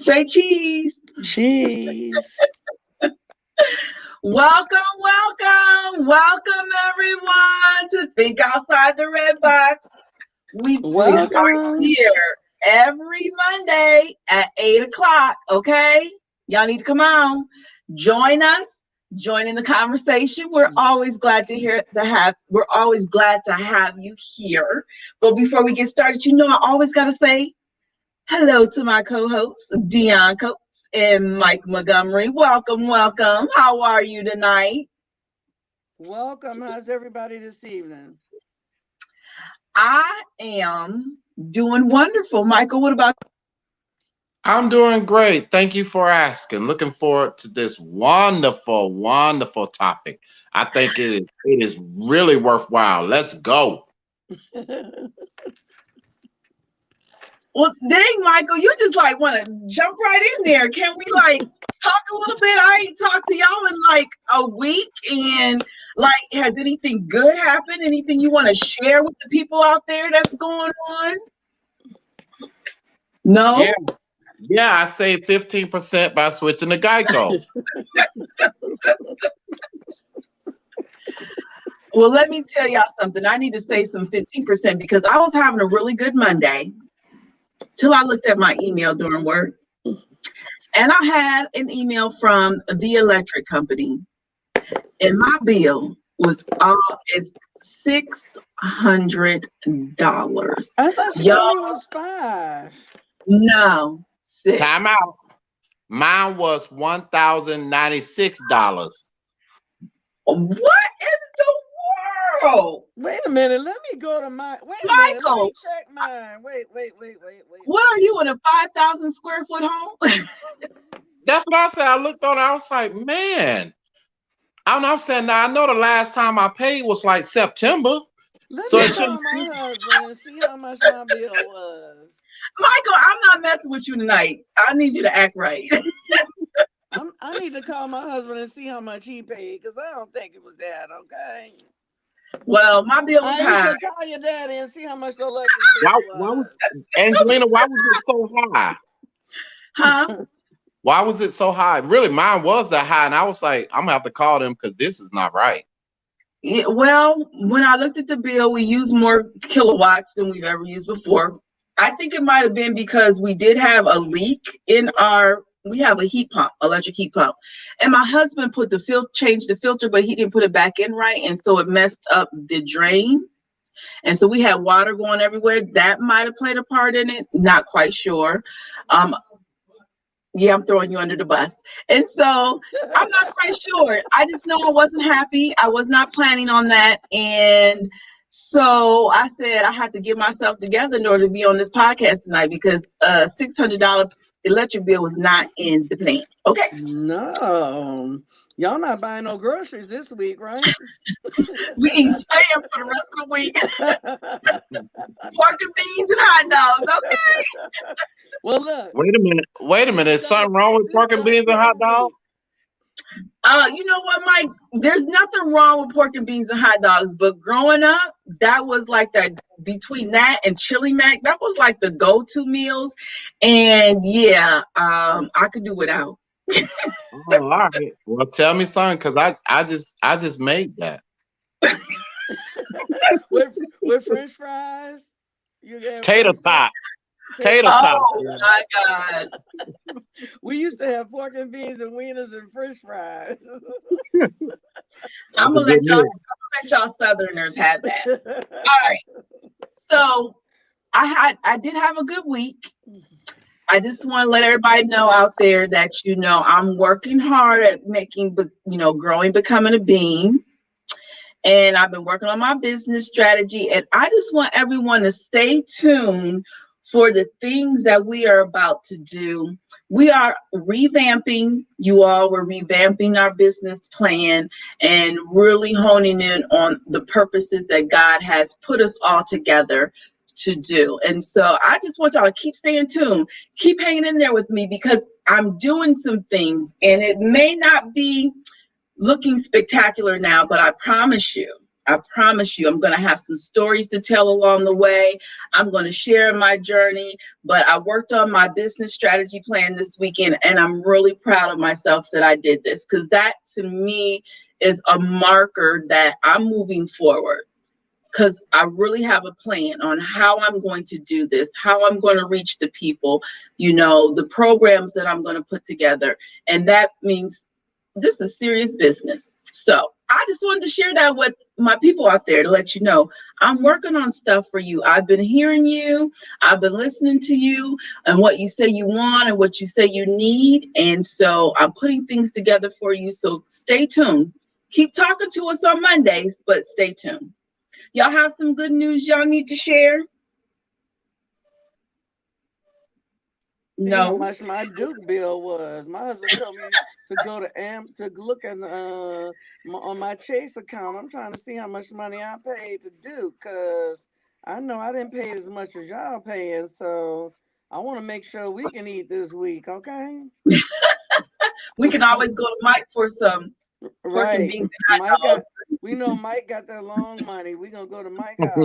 Say cheese. Cheese. Welcome everyone to Think Outside the Red Box. We are Welcome. here every Monday at 8 o'clock. Okay, y'all need to come on, join us, join in the conversation. We're always glad to have you here. But before we get started, I always gotta say hello to my co-hosts, Dion Coates and Mike Montgomery. Welcome. How are you tonight? Welcome. How's everybody this evening? I am doing wonderful. Michael, what about you? I'm doing great. Thank you for asking. Looking forward to this wonderful, wonderful topic. I think it is really worthwhile. Let's go. Well, dang, Michael, you just want to jump right in there. Can we talk a little bit? I ain't talked to y'all in a week, and has anything good happened? Anything you want to share with the people out there that's going on? No? Yeah, I saved 15% by switching to Geico. Well, let me tell y'all something. I need to save some 15% because I was having a really good Monday till I looked at my email during work. And I had an email from the electric company. And my bill was $600. I thought you told me it was $5. No. 6. Time out. Mine was $1,096. What in the world? Wait a minute. Let me go to mine. Wait a Michael, minute. Let me check mine. Wait. What are you in a 5,000 square foot home? That's what I said. I looked on it. I was like, man. I'm saying now, I know the last time I paid was September. Let me call my husband and see how much my bill was. Michael, I'm not messing with you tonight. I need you to act right. I need to call my husband and see how much he paid because I don't think it was that, okay? Well, my bill was high. You should call your daddy and see how much the electric bill was. Angelina, why was it so high? Huh? Why was it so high? Really, mine was that high, and I was like, I'm gonna have to call them because this is not right. Yeah, well, when I looked at the bill, we used more kilowatts than we've ever used before. I think it might have been because we did have a leak in we have a heat pump, electric heat pump. And my husband changed the filter, but he didn't put it back in right. And so it messed up the drain. And so we had water going everywhere. That might have played a part in it. Not quite sure. Yeah, I'm throwing you under the bus. And so I'm not quite sure. I just know I wasn't happy. I was not planning on that. And so I said I had to get myself together in order to be on this podcast tonight because $600 electric bill was not in the plan. Okay. No. Y'all not buying no groceries this week, right? We eat spam for the rest of the week. Pork and beans and hot dogs, okay? Well, look. Wait a minute. Is something wrong with pork and beans and hot dogs? You know what, Mike? There's nothing wrong with pork and beans and hot dogs, but growing up, that was that between that and chili mac, that was the go-to meals. And yeah, I could do without. Oh, all right. Well, tell me something, because I just made that. with French fries? Tater tot. Tater tot. Oh my God. We used to have pork and beans and wieners and French fries. I'm gonna let y'all Southerners have that. All right. So I did have a good week. I just want to let everybody know out there that, I'm working hard at growing, becoming a bean. And I've been working on my business strategy. And I just want everyone to stay tuned for the things that we are about to do. We are revamping, we're revamping our business plan and really honing in on the purposes that God has put us all together to do. And so I just want y'all to keep staying tuned, keep hanging in there with me because I'm doing some things and it may not be looking spectacular now, but I promise you I promise you, I'm going to have some stories to tell along the way. I'm going to share my journey, but I worked on my business strategy plan this weekend, and I'm really proud of myself that I did this, because that to me is a marker that I'm moving forward, because I really have a plan on how I'm going to do this, how I'm going to reach the people, the programs that I'm going to put together. And that means this is serious business. So I just wanted to share that with my people out there, to let you know I'm working on stuff for you. I've been hearing you, I've been listening to you and what you say you want and what you say you need. And so I'm putting things together for you. So stay tuned. Keep talking to us on Mondays, but stay tuned. Y'all have some good news y'all need to share? See how No. much my Duke bill was. My husband told me to go to to look at on my Chase account. I'm trying to see how much money I paid to Duke, because I know I didn't pay as much as y'all paying. So I want to make sure we can eat this week, okay? We can always go to Mike for some pork and Right. beans and Mike hot got. dogs. We know Mike got that long money. We gonna go to Mike's house.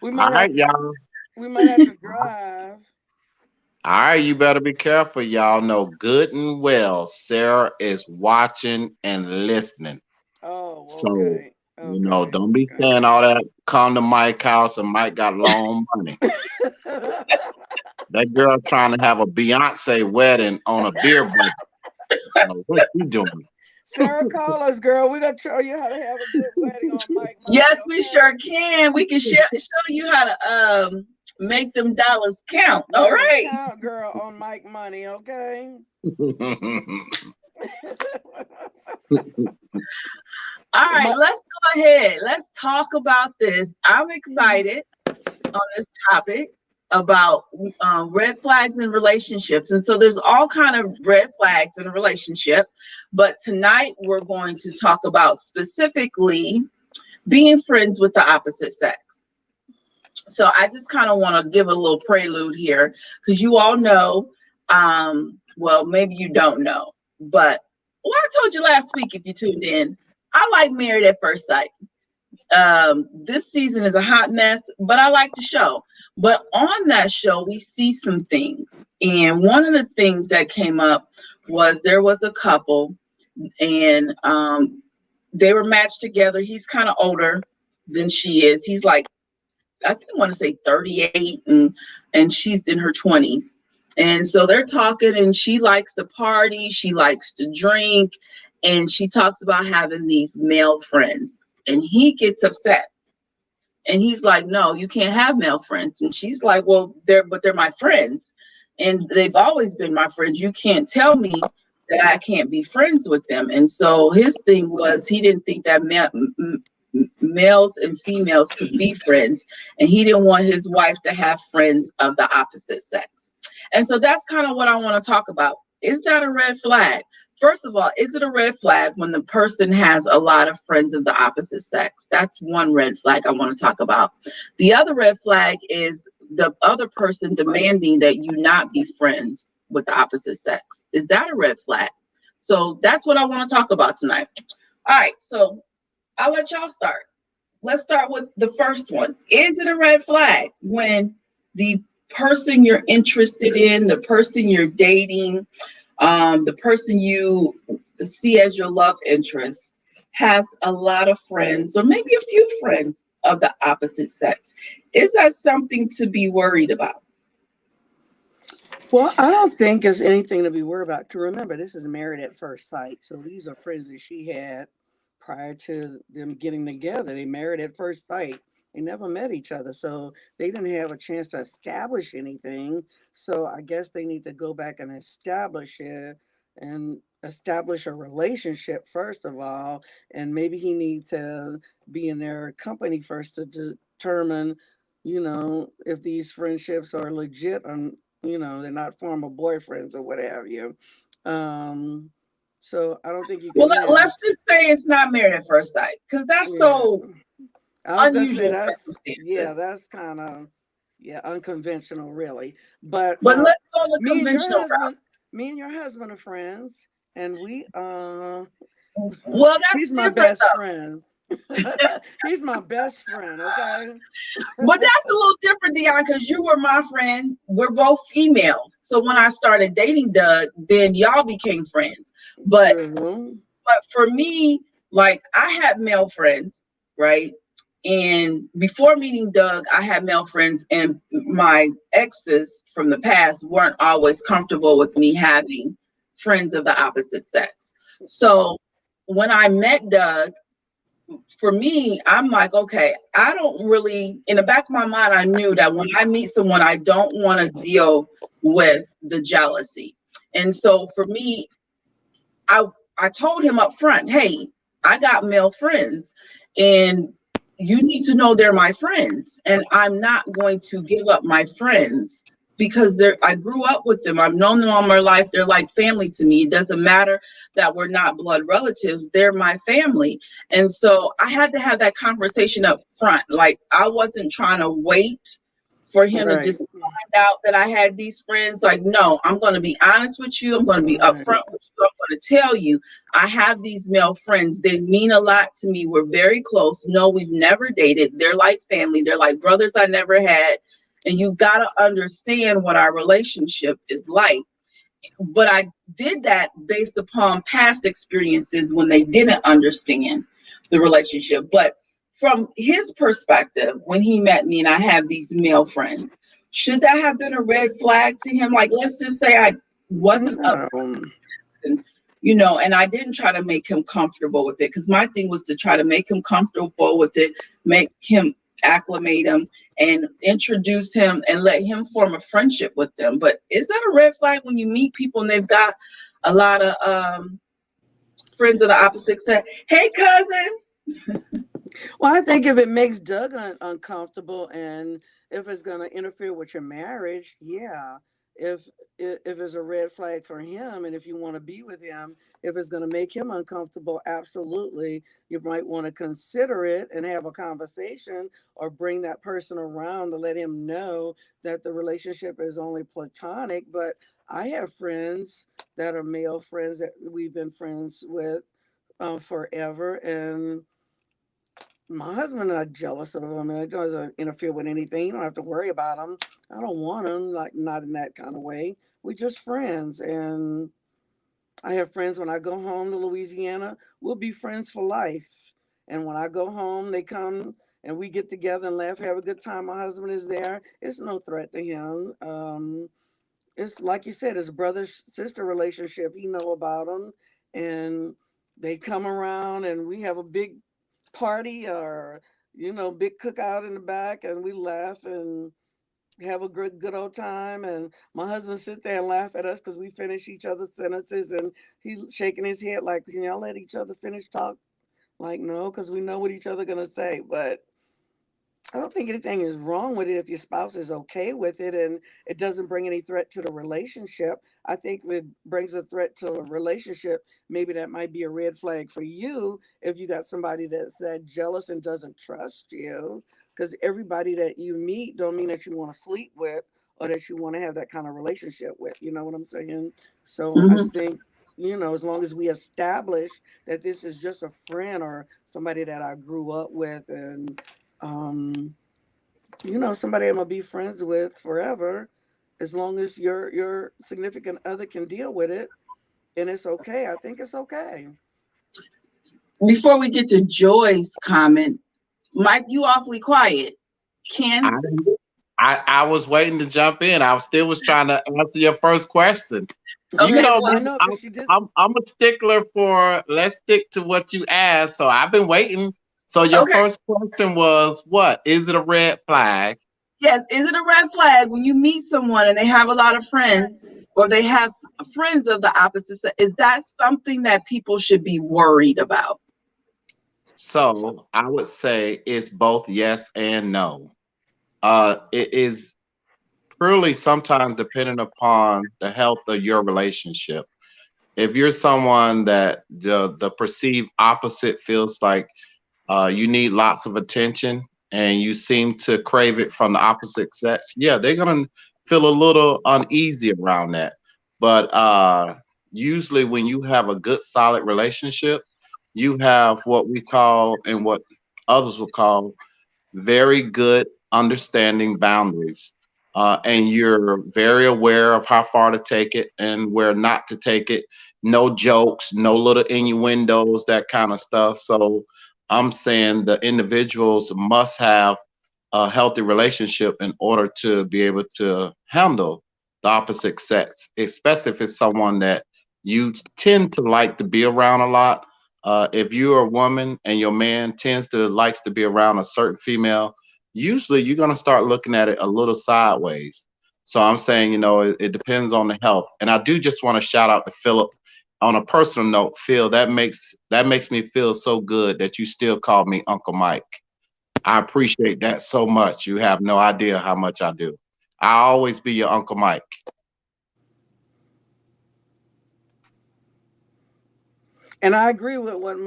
we All might have right, to. y'all. We might have to drive. All right, you better be careful. Y'all know good and well Sarah is watching and listening. Oh, So, okay. Okay. don't be Okay. saying all that. Come to Mike's house and Mike got long money. That girl trying to have a Beyonce wedding on a beer budget. What you doing? Sarah, call us, girl. We're gonna show you how to have a good wedding on Mike money, Yes, we okay? sure can. We can show you how to make them dollars count. All Make them right. count, girl, on Mike money, okay? All right, My, let's go ahead. Let's talk about this. I'm excited on this topic about red flags in relationships. And so there's all kind of red flags in a relationship, but tonight we're going to talk about specifically being friends with the opposite sex. So I just kind of want to give a little prelude here, because you all know, well, maybe you don't know, but I told you last week, if you tuned in, I like Married at First Sight. This season is a hot mess, but I like the show. But on that show, we see some things. And one of the things that came up was there was a couple, and they were matched together. He's kind of older than she is. He's like, I think I want to say 38, and she's in her 20s. And so they're talking, and she likes to party, she likes to drink, and she talks about having these male friends. And he gets upset. And he's like, "No, you can't have male friends." And she's like, "Well, they're my friends. And they've always been my friends. You can't tell me that I can't be friends with them." And so his thing was, he didn't think that males and females could be friends, and he didn't want his wife to have friends of the opposite sex. And so that's kind of what I want to talk about. Is that a red flag? First of all, is it a red flag when the person has a lot of friends of the opposite sex? That's one red flag I want to talk about. The other red flag is the other person demanding that you not be friends with the opposite sex. Is that a red flag? So that's what I want to talk about tonight. All right, so I'll let y'all start. Let's start with the first one. Is it a red flag when the person you're interested in, the person you're dating, the person you see as your love interest has a lot of friends, or maybe a few friends of the opposite sex? Is that something to be worried about? well, I don't think there's anything to be worried about. 'Cause remember, this is Married at First Sight. So these are friends that she had prior to them getting together. They married at first sight. They never met each other. So they didn't have a chance to establish anything. So I guess they need to go back and establish it and establish a relationship first of all. And maybe he needs to be in their company first to determine, if these friendships are legit or, they're not former boyfriends or what have you. Um, so I don't think you Well, can, let's just say it's not married at first sight, because that's yeah. so I was gonna say unusual yeah, circumstances. that's kind of, yeah, unconventional, really. But But let's go the me and your conventional husband, me and your husband are friends, and we route. Well, that's he's my different best though. friend. He's my best friend, okay? But that's a little different, Dion, because you were my friend. We're both females. So when I started dating Doug, then y'all became friends. But True. for me, like I had male friends, right? And before meeting Doug, I had male friends, and my exes from the past weren't always comfortable with me having friends of the opposite sex. So when I met Doug, for me, I'm like, okay, I don't really, in the back of my mind, I knew that when I meet someone, I don't want to deal with the jealousy. And so for me, I I told him up front, hey, I got male friends, and you need to know they're my friends, and I'm not going to give up my friends because I grew up with them. I've known them all my life. They're like family to me. It doesn't matter that we're not blood relatives. They're my family. And so I had to have that conversation up front. Like I wasn't trying to wait for him to Right. just find out that I had these friends. Like, no, I'm going to be honest with you. I'm going to be Right. upfront with you. I'm going to tell you, I have these male friends. They mean a lot to me. We're very close. No, we've never dated. They're like family. They're like brothers I never had. And you've got to understand what our relationship is like. But I did that based upon past experiences when they didn't understand the relationship. But from his perspective, when he met me and I have these male friends, should that have been a red flag to him? Like, let's just say I wasn't up, No. and and I didn't try to make him comfortable with it, because my thing was to try to make him comfortable with it, make him acclimate him, and introduce him and let him form a friendship with them. But is that a red flag when you meet people and they've got a lot of friends of the opposite sex? Hey, cousin. Well, I think if it makes Doug uncomfortable and if it's going to interfere with your marriage, yeah. If if it's a red flag for him and if you want to be with him, if it's going to make him uncomfortable, absolutely, you might want to consider it and have a conversation or bring that person around to let him know that the relationship is only platonic. But I have friends that are male friends that we've been friends with forever, and my husband not jealous of him, and it doesn't interfere with anything. You don't have to worry about him. I don't want him, like not in that kind of way. We're just friends, and I have friends when I go home to Louisiana. We'll be friends for life. And when I go home, they come and we get together and laugh, have a good time. My husband is there. It's no threat to him. It's like you said, it's brother sister relationship. He know about them, and they come around, and we have a big party or big cookout in the back, and we laugh and have a good old time. And my husband sit there and laugh at us because we finish each other's sentences, and he's shaking his head like, can y'all let each other finish talk? Like, no, because we know what each other gonna say. But I don't think anything is wrong with it if your spouse is okay with it and it doesn't bring any threat to the relationship. I think if it brings a threat to a relationship, maybe that might be a red flag for you if you got somebody that's that jealous and doesn't trust you. Because everybody that you meet don't mean that you want to sleep with or that you want to have that kind of relationship with. You know what I'm saying? So I Mhm. think, as long as we establish that this is just a friend or somebody that I grew up with, and um, somebody I'm gonna be friends with forever, as long as your significant other can deal with it and it's okay. I think it's okay. Before we get to Joy's comment, Mike, you awfully quiet. I Ken? I was waiting to jump in. I still was trying to answer your first question. You Okay, Okay, know well, I me, well, know I'm because she just I'm a stickler for let's stick to what you asked. So I've been waiting. So your okay. first question was what? Is it a red flag? Yes, is it a red flag when you meet someone and they have a lot of friends, or they have friends of the opposite sex? Is that something that people should be worried about? So I would say it's both yes and no. It is purely sometimes dependent upon the health of your relationship. If you're someone that the perceived opposite feels like you need lots of attention and you seem to crave it from the opposite sex, yeah, they're gonna feel a little uneasy around that. But usually, when you have a good, solid relationship, you have what we call and what others will call very good understanding boundaries. And you're very aware of how far to take it and where not to take it. No jokes, no little innuendos, that kind of stuff. So I'm saying the individuals must have a healthy relationship in order to be able to handle the opposite sex, especially if it's someone that you tend to like to be around a lot. If you're a woman and your man tends to likes to be around a certain female, usually you're gonna start looking at it a little sideways. So I'm saying, it depends on the health. And I do just want to shout out to Philip on a personal note. Phil, that makes me feel so good that you still call me Uncle Mike. I appreciate that so much. You have no idea how much I do. I'll always be your Uncle Mike. And I agree with what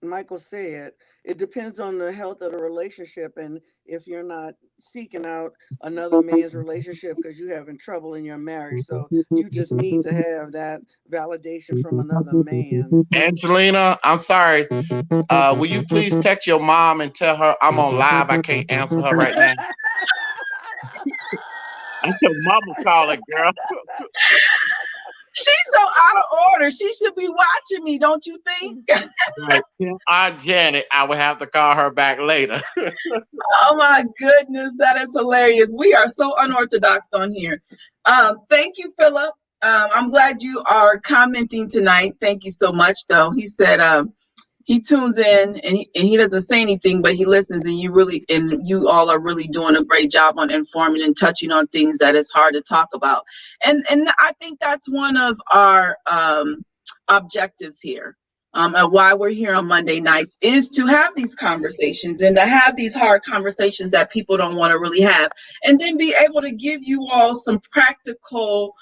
Michael said. It depends on the health of the relationship, and if you're not seeking out another man's relationship because you're having trouble in your marriage, so you just need to have that validation from another man. Angelina, I'm sorry. Will you please text your mom and tell her I'm on live? I can't answer her right now. I said, mama calling, girl. She's so out of order. She should be watching me, don't you think? Right. Tell Aunt Janet I will have to call her back later. Oh my goodness, that is hilarious. We are so unorthodox on here. Thank you, Philip. I'm glad you are commenting tonight. Thank you so much, though. He said he tunes in and he doesn't say anything, but he listens, and you all are really doing a great job on informing and touching on things that is hard to talk about. And I think that's one of our objectives here. And why we're here on Monday nights is to have these conversations and to have these hard conversations that people don't want to really have, and then be able to give you all some practical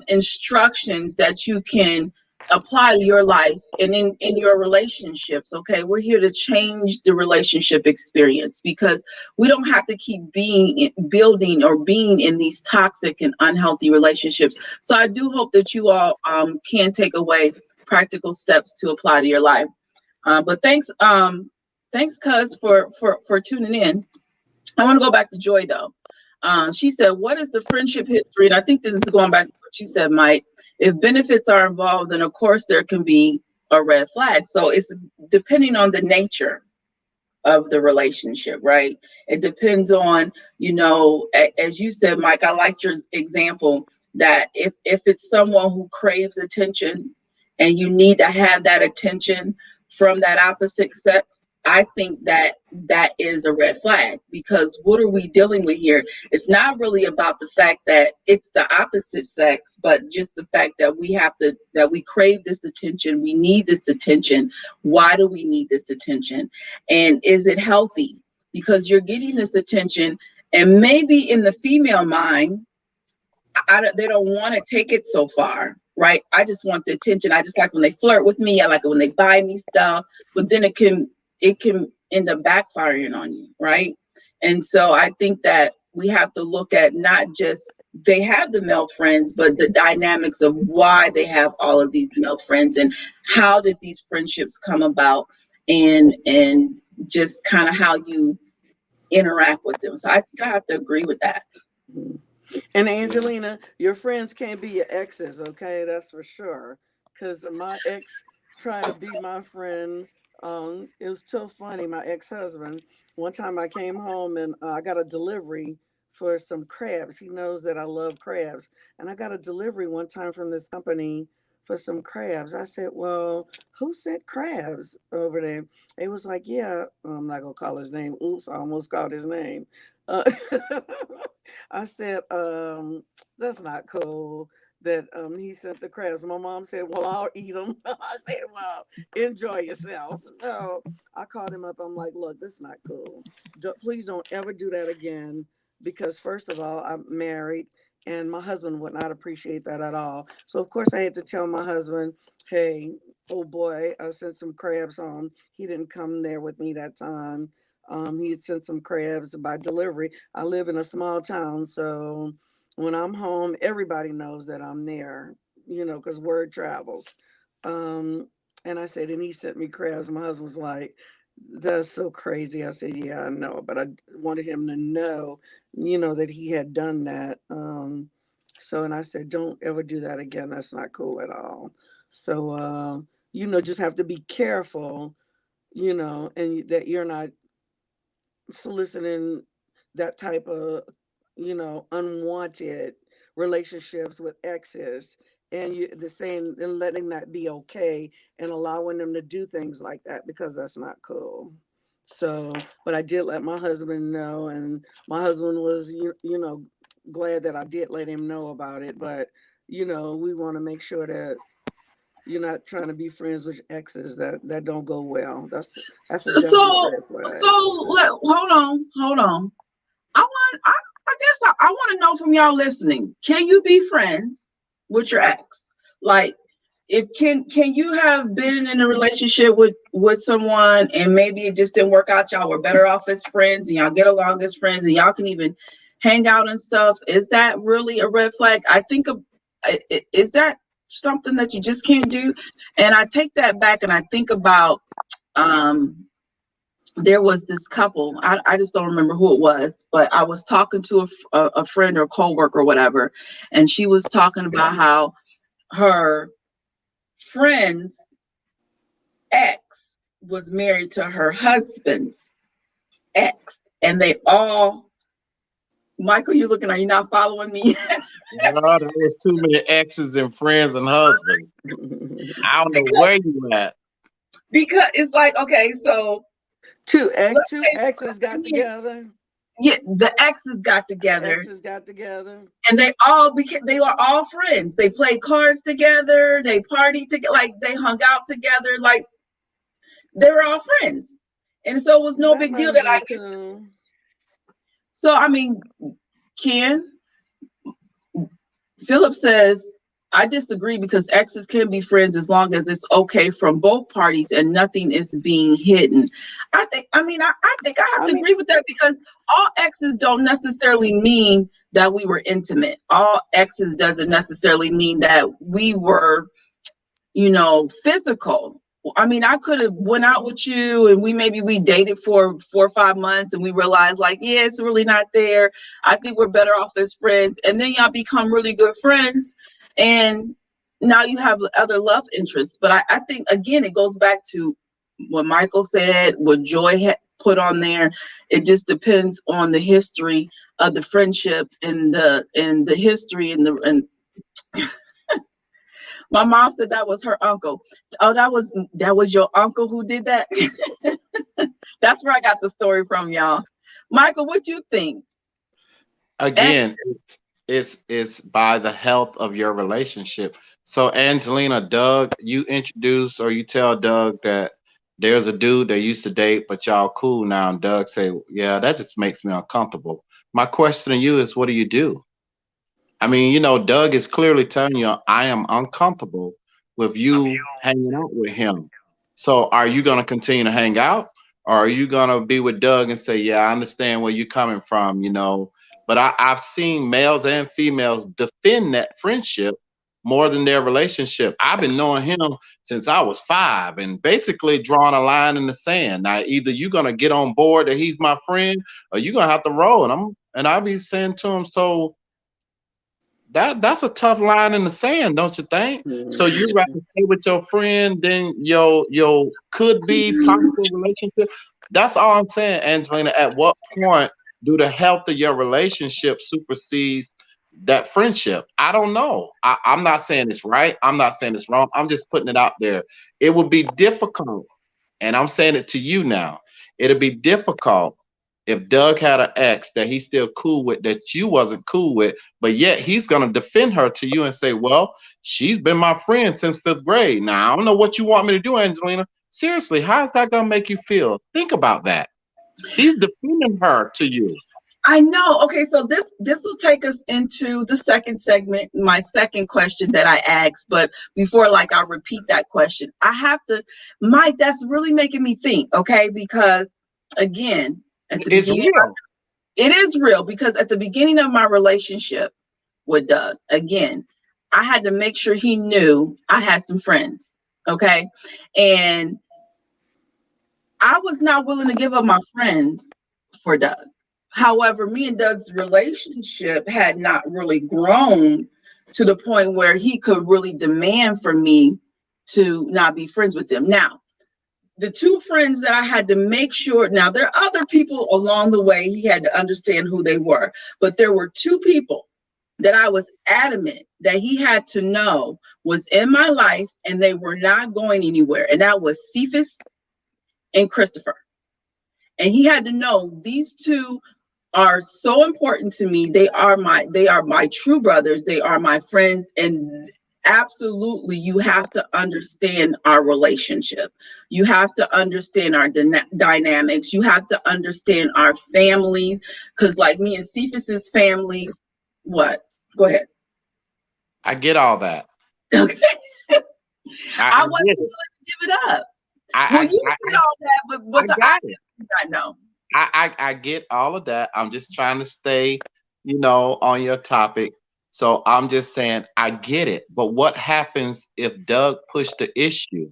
instructions that you can apply to your life and in your relationships. Okay, we're here to change the relationship experience because we don't have to keep building or being in these toxic and unhealthy relationships. So I do hope that you all can take away practical steps to apply to your life. But thanks cuz for tuning in. I want to go back to Joy though. She said, what is the friendship history? And I think this is going back to what you said, Mike. If benefits are involved, then of course there can be a red flag. So it's depending on the nature of the relationship, right? It depends on, as you said, Mike, I liked your example that if it's someone who craves attention and you need to have that attention from that opposite sex, I think that that is a red flag because what are we dealing with here? It's not really about the fact that it's the opposite sex, but just the fact that that we crave this attention, we need this attention. Why do we need this attention? And is it healthy? Because you're getting this attention, and maybe in the female mind, they don't want to take it so far, right? I just want the attention. I just like when they flirt with me. I like it when they buy me stuff, but then it can end up backfiring on you, right? And so I think that we have to look at not just they have the male friends, but the dynamics of why they have all of these male friends and how did these friendships come about, and just kind of how you interact with them. So I think I have to agree with that. And Angelina, your friends can't be your exes, okay? That's for sure. Because my ex tried to be my friend. It was so funny. My ex-husband. One time I came home and I got a delivery for some crabs. He knows that I love crabs, and I got a delivery one time from this company for some crabs. I said, "Well, who sent crabs over there?" It was like, "Yeah, I'm not gonna call his name. Oops, I almost called his name." Uh, I said, that's not cool that he sent the crabs. My mom said, well, I'll eat them. I said, well, enjoy yourself. So I called him up. I'm like, look, this is not cool. Please don't ever do that again because, first of all, I'm married and my husband would not appreciate that at all. So, of course, I had to tell my husband, hey, oh boy, I sent some crabs home. He didn't come there with me that time. He had sent some crabs by delivery. I live in a small town, so when I'm home, everybody knows that I'm there, because word travels. Um, And I said, and he sent me crabs. My husband was like, that's so crazy. I said, yeah, I know. But I wanted him to know, that he had done that. So, and I said, don't ever do that again. That's not cool at all. So, just have to be careful, and that you're not soliciting that type of unwanted relationships with exes, and you the saying and letting that be okay and allowing them to do things like that, because that's not cool. So, but I did let my husband know, and my husband was glad that I did let him know about it. But we want to make sure that you're not trying to be friends with exes that don't go well. That's a definite So, red flag. hold on. I guess I want to know from y'all listening. Can you be friends with your ex? Like, if can you have been in a relationship with someone and maybe it just didn't work out? Y'all were better off as friends and y'all get along as friends and y'all can even hang out and stuff. Is that really a red flag? I think of is that something that you just can't do? And I take that back and I think about um there was this couple. I just don't remember who it was, but I was talking to a friend or coworker or whatever, and she was talking about how her friend's ex was married to her husband's ex, and they all. Michael, you looking? Are you not following me? Oh, there was too many exes and friends and husbands. I don't know because where you at. because it's like, okay, so let's Two say exes got for together. yeah, the exes got together Exes got together. and they were all friends. They played cards together, they partied together, like they hung out together, like they were all friends. And so it was no That big might deal have that been I cool. so I mean, Ken Philip says I disagree because exes can be friends as long as it's okay from both parties and nothing is being hidden. I think I have I to mean, agree with that because all exes don't necessarily mean that we were intimate. All exes doesn't necessarily mean that we were physical. I mean, I could have went out with you and we dated for 4 or 5 months and we realized like, yeah, it's really not there. I think we're better off as friends. And then y'all become really good friends and now you have other love interests. But I think again, it goes back to what Michael said, what Joy had put on there. It just depends on the history of the friendship and the history and my mom said that was her uncle. Oh, that was your uncle who did that. That's where I got the story from, y'all. Michael, what you think? Ex. Again, it's by the health of your relationship. So Angelina, Doug, you introduce or you tell Doug that there's a dude they used to date, but y'all cool now, and Doug say, yeah, that just makes me uncomfortable. My question to you is, what do you do? I mean, Doug is clearly telling you, I am uncomfortable with you hanging out with him. So are you going to continue to hang out? Or are you going to be with Doug and say, yeah, I understand where you're coming from? But I've seen males and females defend that friendship more than their relationship. I've been knowing him since I was 5 and basically drawing a line in the sand. Now, either you're going to get on board that he's my friend or you're going to have to roll. And I'll be saying to him, so that's a tough line in the sand, don't you think? So you rather stay with your friend than your could be possible relationship. That's all I'm saying, Angelina. At what point do the health of your relationship supersedes that friendship? I don't know. I'm not saying it's right. I'm not saying it's wrong. I'm just putting it out there. It would be difficult, and I'm saying it to you now. It'd be difficult if Doug had an ex that he's still cool with that you wasn't cool with, but yet he's gonna defend her to you and say, "Well, she's been my friend since 5th grade." Now I don't know what you want me to do, Angelina. Seriously, how's that gonna make you feel? Think about that. He's defending her to you. I know. Okay, so this will take us into the second segment, my second question that I asked. But before, like, I'll repeat that question. I have to, Mike. That's really making me think. Okay, because again, at the It's beginning, real. it is real because at the beginning of my relationship with Doug, again, I had to make sure he knew I had some friends. Okay. And I was not willing to give up my friends for Doug. However, me and Doug's relationship had not really grown to the point where he could really demand for me to not be friends with him. Now, the two friends that I had to make sure, now there are other people along the way, he had to understand who they were, but there were two people that I was adamant that he had to know was in my life and they were not going anywhere. And that was Cephas and Christopher. And he had to know these two are so important to me. They are my true brothers. They are my friends. And absolutely, you have to understand our relationship. You have to understand our dynamics. You have to understand our families. Because like me and Cephas's family, what? Go ahead. I get all that. Okay. I I wasn't get it. willing to give it up. Well, I, you I, did all that, but I the I got it. did not know. I get all of that. I'm just trying to stay, on your topic. So I'm just saying I get it. But what happens if Doug pushed the issue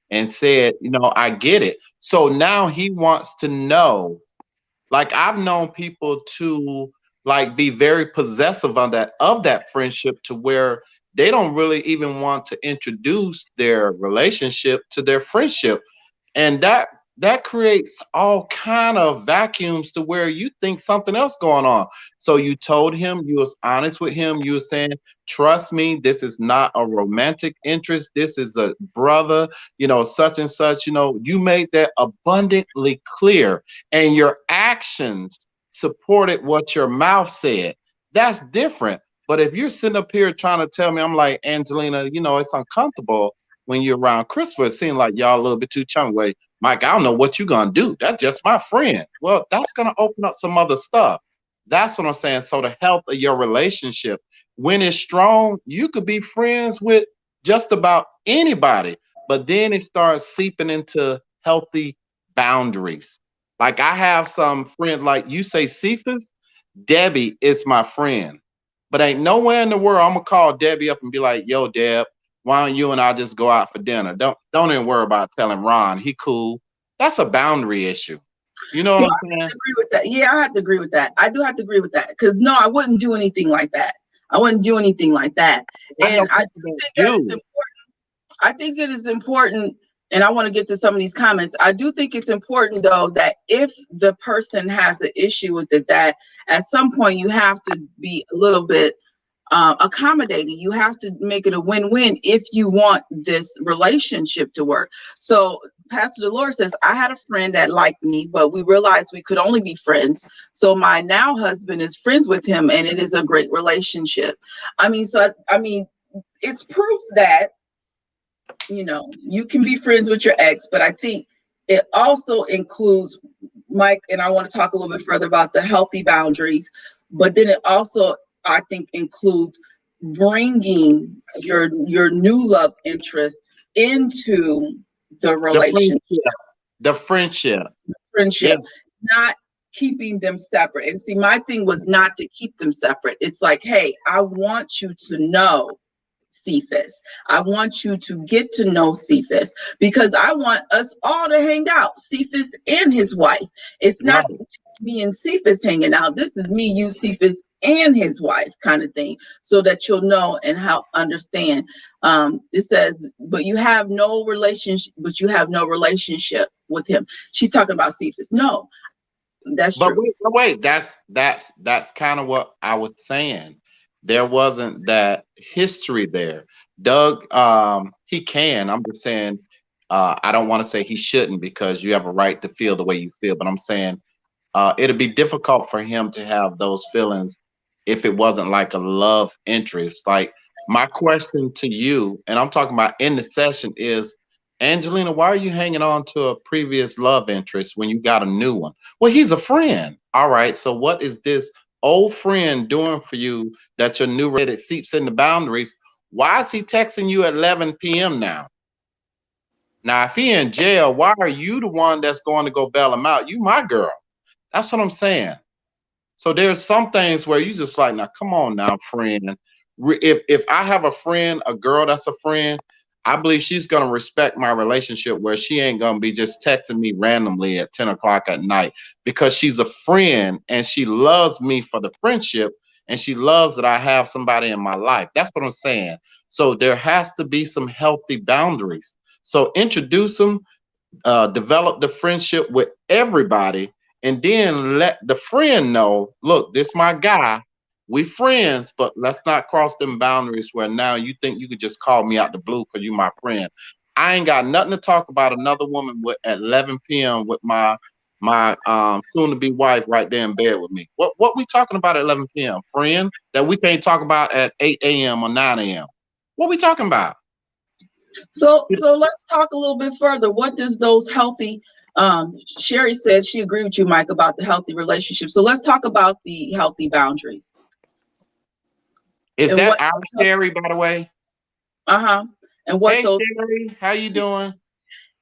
and said, I get it. So now he wants to know. Like I've known people to like be very possessive of that friendship to where they don't really even want to introduce their relationship to their friendship, and that creates all kind of vacuums to where you think something else going on. So you told him, you was honest with him, you were saying, trust me, this is not a romantic interest, this is a brother, such and such. You made that abundantly clear, and your actions supported what your mouth said. That's different. But if you're sitting up here trying to tell me, I'm like, Angelina, it's uncomfortable when you're around Christopher. It seems like y'all a little bit too chummy. Wait, Mike, I don't know what you're gonna do. That's just my friend. Well, that's gonna open up some other stuff. That's what I'm saying. So the health of your relationship, when it's strong, you could be friends with just about anybody. But then it starts seeping into healthy boundaries. Like I have some friend, like you say, Cephas, Debbie is my friend. But ain't nowhere in the world I'm gonna call Debbie up and be like, "Yo, Deb, why don't you and I just go out for dinner?" Don't even worry about telling Ron. He cool. That's a boundary issue. You know what No, I'm I have saying? to agree with that. Yeah, I have to agree with that. I do have to agree with that because no, I wouldn't do anything like that. I wouldn't do anything like that. I know And I people do that think that it's do. important. I think it is important, and I want to get to some of these comments. I do think it's important though that if the person has an issue with it, that at some point you have to be a little bit accommodating. You have to make it a win-win if you want this relationship to work. So Pastor Dolores says, I had a friend that liked me, but we realized we could only be friends. So my now husband is friends with him, and it is a great relationship. I mean, it's proof that you can be friends with your ex, but I think it also includes, Mike, and I want to talk a little bit further about the healthy boundaries, but then it also, I think, includes bringing your new love interest into the The relationship, friendship. The friendship. Yeah. friendship, not keeping them separate. And see, my thing was not to keep them separate. It's like, hey, I want you to know Cephas. I want you to get to know Cephas because I want us all to hang out, Cephas and his wife. It's not Right. me and Cephas hanging out. This is me, you, Cephas, and his wife kind of thing, so that you'll know and how understand. It says, but you have no relationship with him. She's talking about Cephas. No, that's But true. wait. That's kind of what I was saying. There wasn't that history there. Doug, he can. I'm just saying, I don't want to say he shouldn't because you have a right to feel the way you feel. But I'm saying it'd be difficult for him to have those feelings if it wasn't like a love interest. Like my question to you, and I'm talking about in the session, is Angelina, why are you hanging on to a previous love interest when you got a new one? Well, he's a friend. All right. So what is this old friend doing for you that your new it seeps in the boundaries? Why is he texting you at 11 p.m. now? Now, if he in jail, why are you the one that's going to go bail him out? You my girl. That's what I'm saying. So there's some things where you just like, now come on now, friend. If I have a friend, a girl that's a friend, I believe she's going to respect my relationship where she ain't going to be just texting me randomly at 10 o'clock at night, because she's a friend and she loves me for the friendship, and she loves that I have somebody in my life. That's what I'm saying. So there has to be some healthy boundaries. So introduce them, develop the friendship with everybody, and then let the friend know, look, this my guy. We friends, but let's not cross them boundaries where now you think you could just call me out the blue because you my friend. I ain't got nothing to talk about another woman with at 11 p.m. with my soon to be wife right there in bed with me. What we talking about at 11 p.m. Friend that we can't talk about at 8 a.m. or 9 a.m. What we talking about? So let's talk a little bit further. What does those healthy, Sherry said she agreed with you, Mike, about the healthy relationship. So let's talk about the healthy boundaries. Is And that what, our Sherry, by the way? uh-huh. And what Hey those Sherry, how you doing?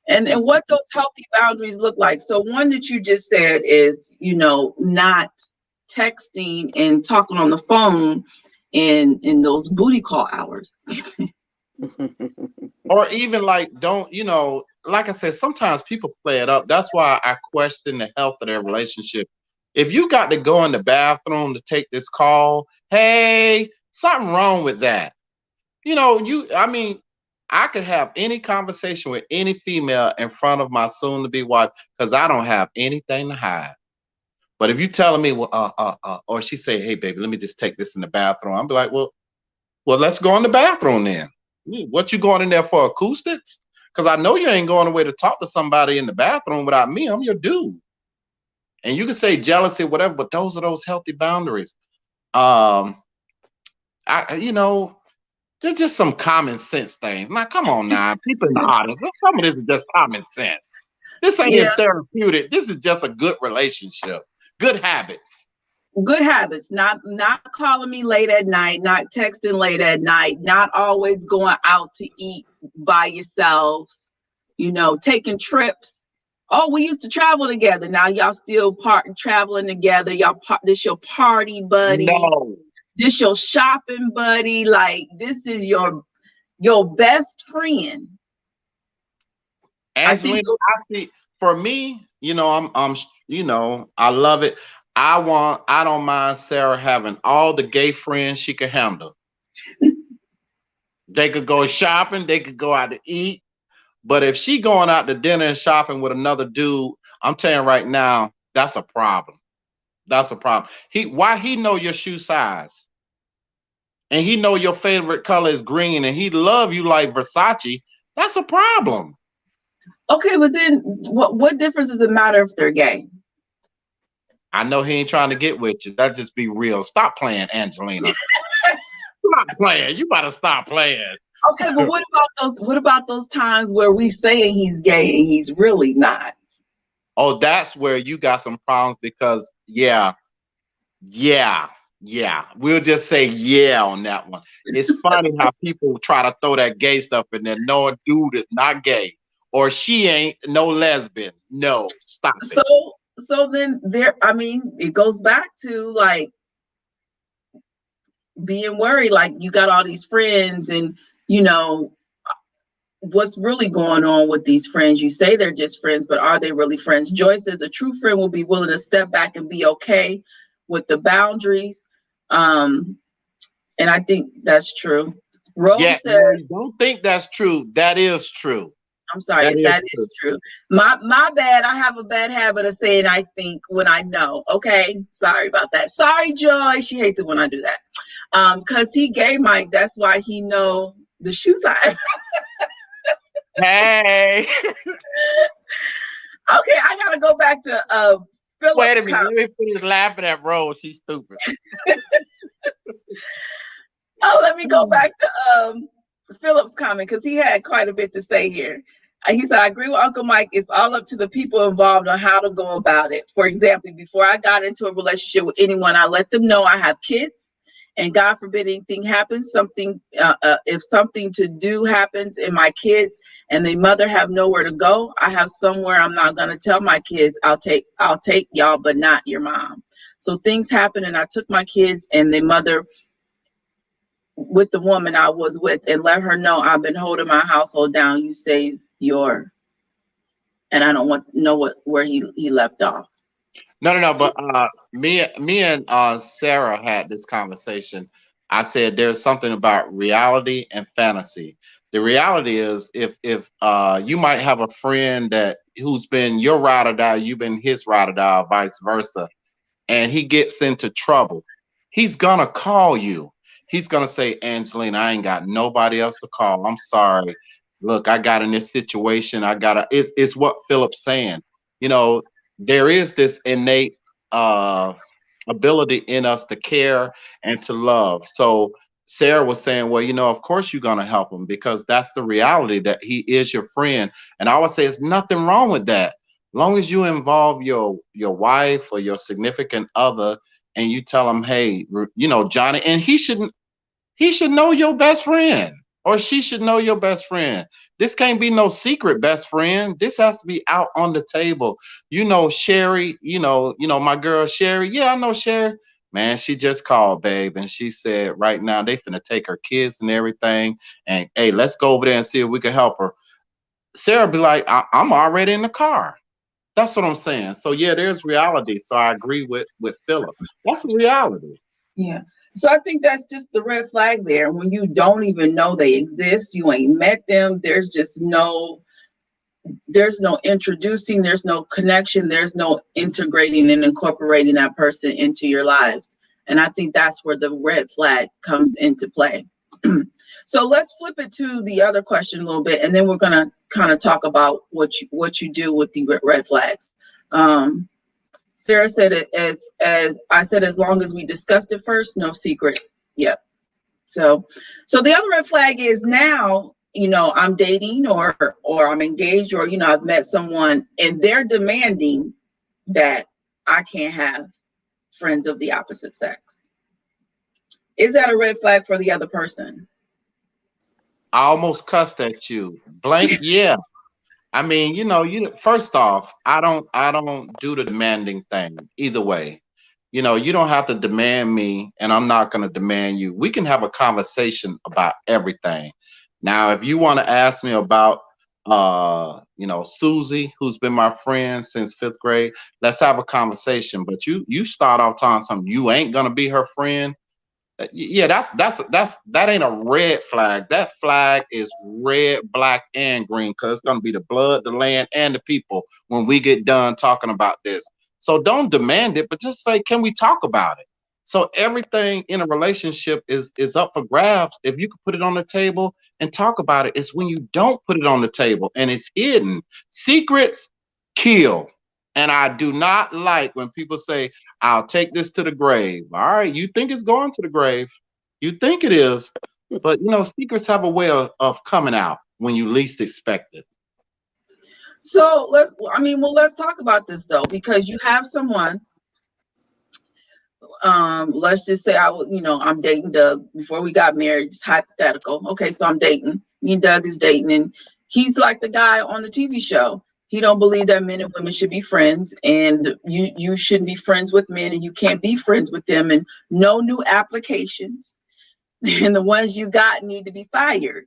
and what those healthy boundaries look like. So one that you just said is, not texting and talking on the phone in those booty call hours. Or even like, don't, like I said, sometimes people play it up. That's why I question the health of their relationship. If you got to go in the bathroom to take this call, hey, something wrong with that. I mean, I could have any conversation with any female in front of my soon to be wife because I don't have anything to hide. But if you telling me, well, or she say, hey, baby, let me just take this in the bathroom, I'll be like, well, let's go in the bathroom then. What you going in there for, acoustics? Because I know you ain't going away to talk to somebody in the bathroom without me. I'm your dude. And you can say jealousy, whatever, but those are those healthy boundaries. I, there's just some common sense things. Now, come on now, people in the audience, some of this is just common sense. This ain't Yeah, even therapeutic. This is just a good relationship, good habits. good habits. Not calling me late at night, not texting late at night, not always going out to eat by yourselves. Taking trips. Oh, we used to travel together. Now y'all still traveling together. This your party buddy. No, This your shopping buddy. Like this is your best friend. I think Angelina, I see. For me, I love it. I don't mind Sarah having all the gay friends she can handle. They could go shopping, they could go out to eat. But if she going out to dinner and shopping with another dude, I'm telling you right now, that's a problem. That's a problem. Why he know your shoe size, and he know your favorite color is green, and he love you like Versace. That's a problem. okay, but then what difference does it matter if they're gay? I know he ain't trying to get with you. Let's just be real. Stop playing, Angelina. Stop playing. You gotta stop playing. Okay, but what about those times where we saying he's gay and he's really not? Oh, that's where you got some problems because yeah, yeah. We'll just say yeah on that one. It's funny how people try to throw that gay stuff in there. No, a dude is not gay, or she ain't no lesbian. No, stop it. So then it goes back to like being worried, like you got all these friends and you know what's really going on with these friends. You say they're just friends, but are they really friends? Joy says a true friend will be willing to step back and be okay with the boundaries. And I think that's true. Yeah, Rose says, no, you don't think that's true. That is true. I'm sorry That if is that true. is true. My bad. I have a bad habit of saying I think when I know. Okay. Sorry about that. Sorry, Joy. She hates it when I do that. Because he gay Mike, that's why he know the shoe size. Hey, Okay, I gotta go back to wait Philip's a minute. comment. Let me finish laughing at Rose. She's stupid. Oh, let me go back to Philip's comment because he had quite a bit to say here. He said, I agree with Uncle Mike. It's all up to the people involved on how to go about it. For example, before I got into a relationship with anyone, I let them know I have kids. And God forbid anything happens, if something to do happens and my kids and their mother have nowhere to go, I have somewhere. I'm not going to tell my kids, I'll take y'all, but not your mom. So things happen and I took my kids and their mother with the woman I was with and let her know I've been holding my household down. You say your, and I don't want to know where he left off. No. But me and Sarah had this conversation. I said there's something about reality and fantasy. The reality is if you might have a friend that who's been your ride or die, you've been his ride or die, or vice versa, and he gets into trouble, he's gonna call you. He's gonna say, Angelina, I ain't got nobody else to call. I'm sorry. Look, I got in this situation. I gotta it's what Philip's saying. You know, there is this innate uh ability in us to care and to love. So Sarah was saying, well, of course you're gonna help him because that's the reality that he is your friend. And I would say there's nothing wrong with that long as you involve your wife or your significant other and you tell them, hey, Johnny, and he should know your best friend or she should know your best friend. This can't be no secret best friend. This has to be out on the table. Sherry, my girl Sherry. Yeah, I know Sherry. Man, she just called, babe, and she said right now they finna take her kids and everything. And hey, let's go over there and see if we can help her. Sarah be like, I'm already in the car. That's what I'm saying. So yeah, there's reality. So I agree with Philip. That's a reality. Yeah. So I think that's just the red flag there. When you don't even know they exist, you ain't met them. There's no introducing, there's no connection, there's no integrating and incorporating that person into your lives. And I think that's where the red flag comes into play. So let's flip it to the other question a little bit, and then we're gonna kind of talk about what you do with the red flags. Sarah said it as I said, as long as we discussed it first, no secrets. Yep. So the other red flag is now, I'm dating or I'm engaged or, I've met someone and they're demanding that I can't have friends of the opposite sex. Is that a red flag for the other person? I almost cussed at you. Blank, yeah. I mean, first off, I don't do the demanding thing either way. You don't have to demand me and I'm not going to demand you. We can have a conversation about everything. Now, if you want to ask me about Susie, who's been my friend since 5th grade, let's have a conversation. But you start off telling something you ain't going to be her friend. Yeah, that ain't a red flag. That flag is red, black, and green because it's gonna be the blood, the land, and the people when we get done talking about this. So don't demand it, but just say, can we talk about it? So everything in a relationship is up for grabs. If you can put it on the table and talk about it, it's when you don't put it on the table and it's hidden. Secrets kill. And I do not like when people say, I'll take this to the grave. All right, you think it's going to the grave. You think it is. But, secrets have a way of coming out when you least expect it. So let's talk about this though, because you have someone, let's just say I'm dating Doug before we got married. It's hypothetical. Okay, so I'm dating. Me and Doug is dating, and he's like the guy on the TV show. He don't believe that men and women should be friends, and you shouldn't be friends with men, and you can't be friends with them, and no new applications, and the ones you got need to be fired.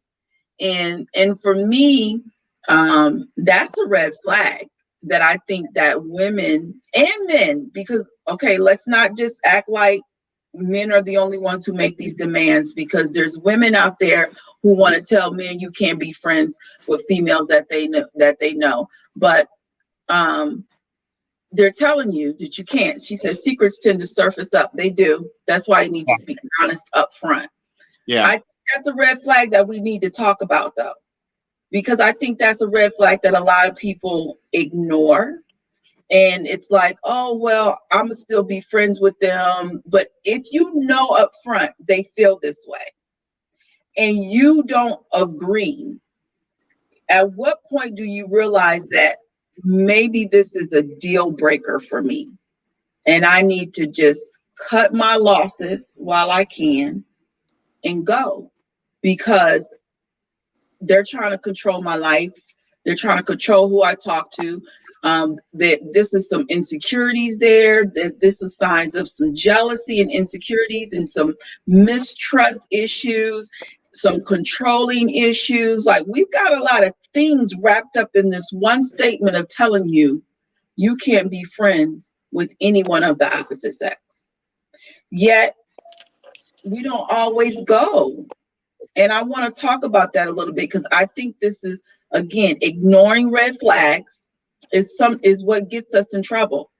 And for me, that's a red flag that I think that women and men, because okay, let's not just act like men are the only ones who make these demands, because there's women out there who want to tell men you can't be friends with females that they know, but they're telling you that you can't. She says secrets tend to surface up. They do. That's why you need to speak honest up front. Yeah. I think that's a red flag that we need to talk about though, because I think that's a red flag that a lot of people ignore. And it's like, oh, well, I'm going to still be friends with them. But if you know up front they feel this way and you don't agree, at what point do you realize that maybe this is a deal breaker for me and I need to just cut my losses while I can and go? Because they're trying to control my life. They're trying to control who I talk to. That this is some insecurities there, that this is signs of some jealousy and insecurities and some mistrust issues, some controlling issues. Like, we've got a lot of things wrapped up in this one statement of telling you you can't be friends with anyone of the opposite sex. Yet we don't always go. And I want to talk about that a little bit, because I think this is, again, ignoring red flags is what gets us in trouble.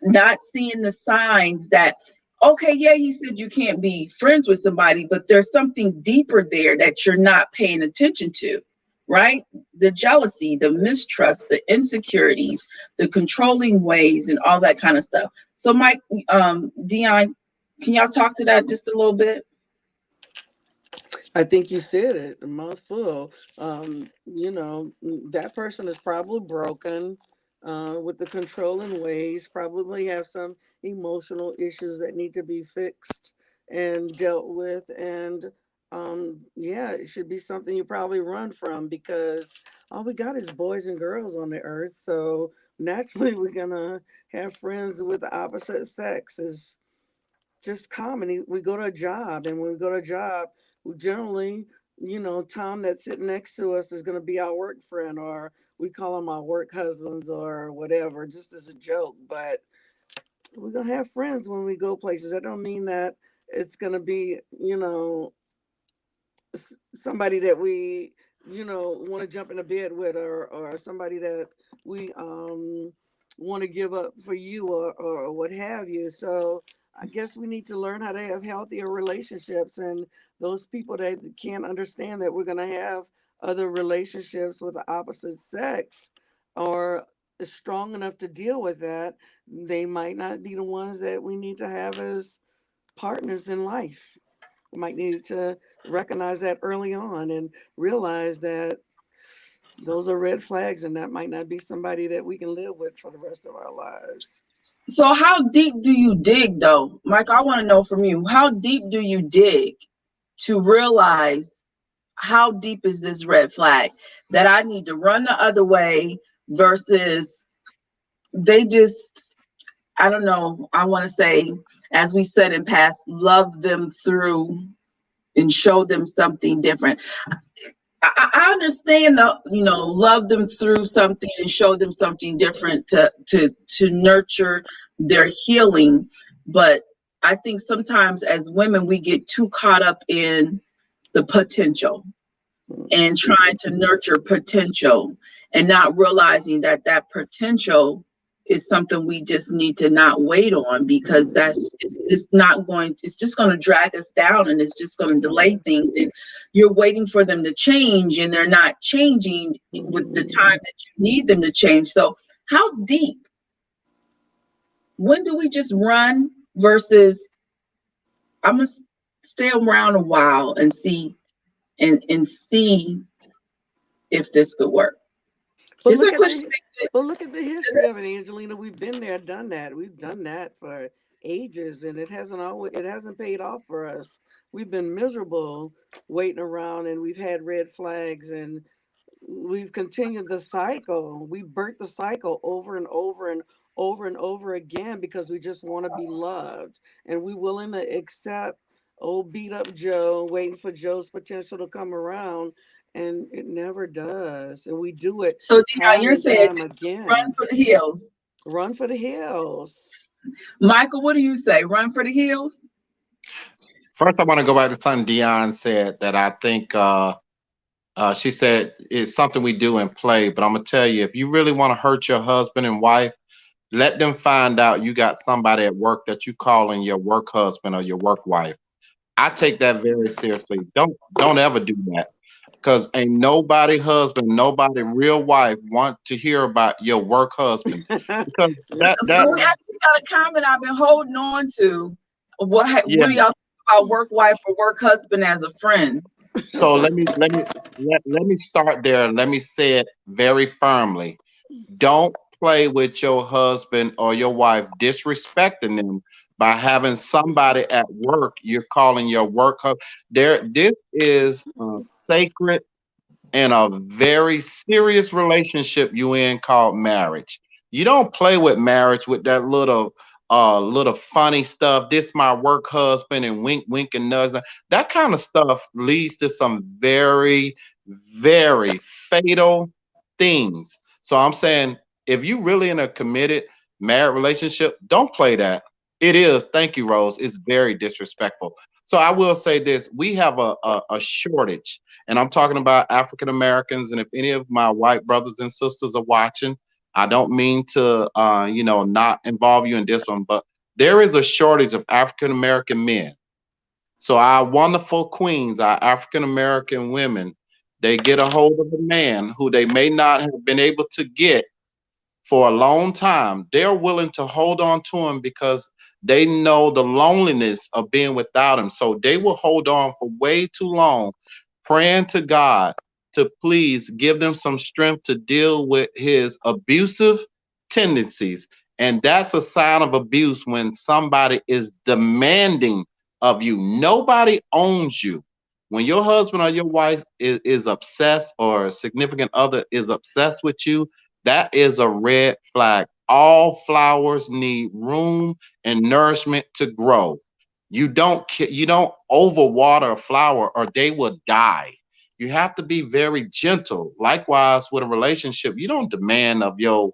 Not seeing the signs that, okay, yeah, he said you can't be friends with somebody, but there's something deeper there that you're not paying attention to, right? The jealousy, the mistrust, the insecurities, the controlling ways, and all that kind of stuff. So, Mike, Dion, can y'all talk to that just a little bit? I think you said it, a mouthful. That person is probably broken with the controlling ways, probably have some emotional issues that need to be fixed and dealt with. And yeah, it should be something you probably run from, because all we got is boys and girls on the earth. So naturally, we're going to have friends with the opposite sex. Is just common. We go to a job, and when we go to a job, we generally, Tom that's sitting next to us is going to be our work friend, or we call them our work husbands or whatever, just as a joke. But we're going to have friends when we go places. That don't mean that it's going to be, somebody that we want to jump in a bed with, or somebody that we want to give up for you, or what have you. So I guess we need to learn how to have healthier relationships, and those people that can't understand that we're going to have other relationships with the opposite sex, or is strong enough to deal with that, they might not be the ones that we need to have as partners in life. We might need to recognize that early on and realize that those are red flags, and that might not be somebody that we can live with for the rest of our lives. So how deep do you dig, though? Mike, I want to know from you, how deep do you dig to realize how deep is this red flag that I need to run the other way versus they just, I don't know, I want to say, as we said in past, love them through and show them something different. I understand the, love them through something and show them something different to nurture their healing. But I think sometimes as women we get too caught up in the potential and trying to nurture potential, and not realizing that that potential is something we just need to not wait on, because it's not going, it's just going to drag us down, and it's just going to delay things, and you're waiting for them to change and they're not changing with the time that you need them to change. So how deep, when do we just run versus I'm gonna stay around a while and see, and see if this could work? But Is look that at question the make but look at the history of it, Angelina. We've been there, done that. We've done that for ages, and it hasn't paid off for us. We've been miserable waiting around, and we've had red flags, and we've continued the cycle. We burnt the cycle over and over and over and over again, because we just want to be loved, and we willing to accept old beat up Joe, waiting for Joe's potential to come around, and it never does. And we do it So, Dion, time you're and saying time just run again. for the hills. Run for the hills. Michael, what do you say? Run for the hills? First, I want to go back to something Dion said that I think she said it's something we do and play. But I'm gonna tell you, if you really want to hurt your husband and wife, let them find out you got somebody at work that you calling your work husband or your work wife. I take that very seriously. Don't ever do that, because ain't nobody husband, nobody real wife want to hear about your work husband, because that So we actually got a comment I've been holding on to. yeah. What do y'all think about work wife or work husband as a friend? So let me start there. Let me say it very firmly. Don't play with your husband or your wife, disrespecting them by having somebody at work you're calling your work husband. This is sacred in a very serious relationship you in called marriage. You don't play with marriage with that little funny stuff. This my work husband and wink wink and nudge. That kind of stuff leads to some very, very fatal things. So I'm saying if you really in a committed married relationship, don't play that. It is, thank you, Rose. It's very disrespectful. So I will say this: we have a shortage, and I'm talking about African Americans. And if any of my white brothers and sisters are watching, I don't mean to, not involve you in this one, but there is a shortage of African American men. So our wonderful queens, our African American women, they get a hold of a man who they may not have been able to get for a long time. They're willing to hold on to him because they know the loneliness of being without him. So they will hold on for way too long, praying to God to please give them some strength to deal with his abusive tendencies. And that's a sign of abuse when somebody is demanding of you. Nobody owns you. When your husband or your wife is obsessed, or a significant other is obsessed with you, that is a red flag. All flowers need room and nourishment to grow. You don't overwater a flower or they will die. You have to be very gentle. Likewise with a relationship, you don't demand of your